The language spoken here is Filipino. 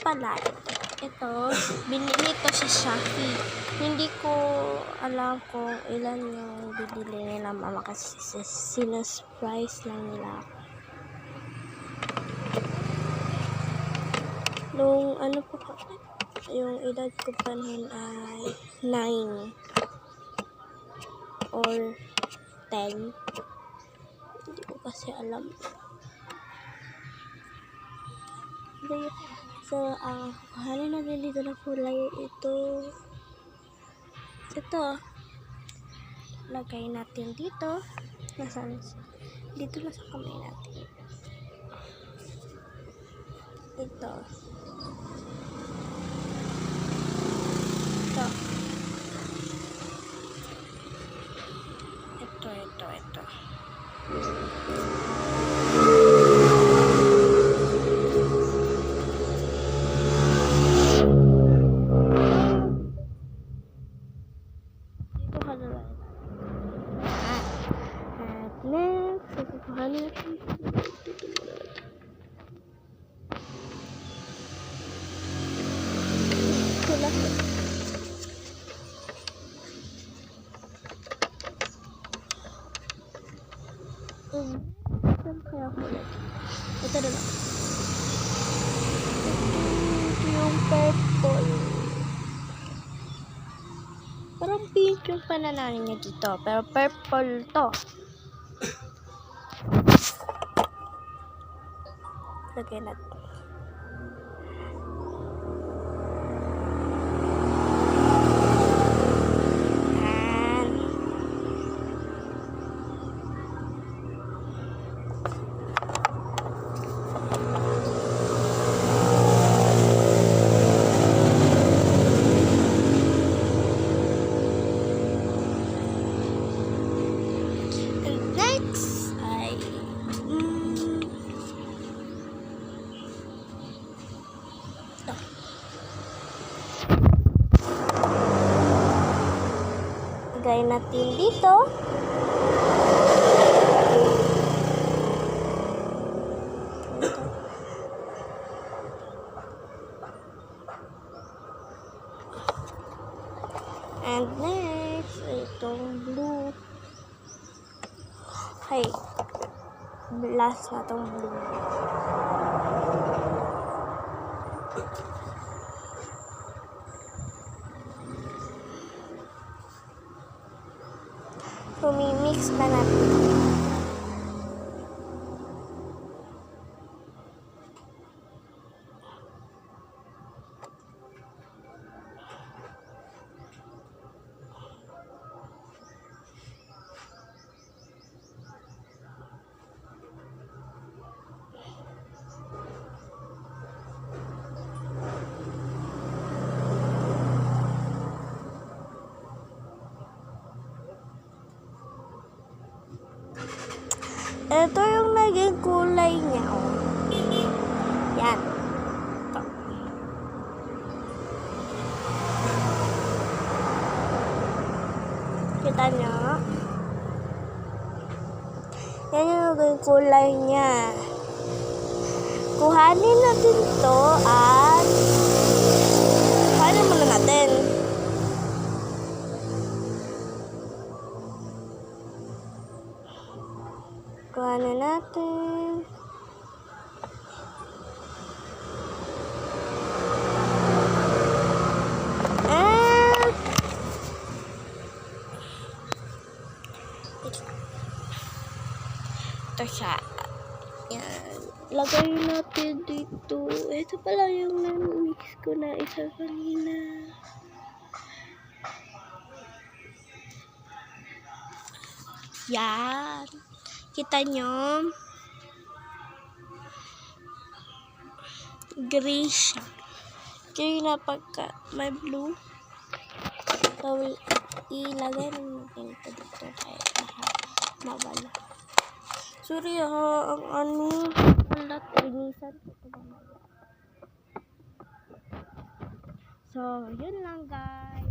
pala, ito, binili ko sa Shopee. Hindi ko alam kung ilan yung bibili nila mama kasi sinusprice lang nila ako. Nung ano po, yung edad ko pa nun ay 9 or 10. Hindi ko kasi alam. So, kuhanin natin dito na kulay. Ito. Lagay natin dito. Nasaan? Dito na sa kamay natin. Ito. Ito. Dito ka na lang. At next, kukuhanin natin. Saan kaya kulay? Ito na lang. Ito yung purple. Parang pink yung panananin niya dito. Pero purple to. Lagyan natin. Lagay natin dito. And next, itong blue. Okay. Last na itong blue. Mix na natin. Ito yung naging kulay niya. Oh. Yan. Ito. Kita nyo? Yan yung naging kulay niya. Kuhanin natin to at kuhanin muna natin. Kuhanin natin. And ito siya. Yan. Lagay natin dito. Ito pala yung na-mix ko na isa kanina. Yan. Kita nyo? Gray siya. Kaya na pagka may blue. So, ilagay natin ito dito kaya mabala. Sorry ang ano, alat, rinisan ko ito mamaya. So, yun lang guys.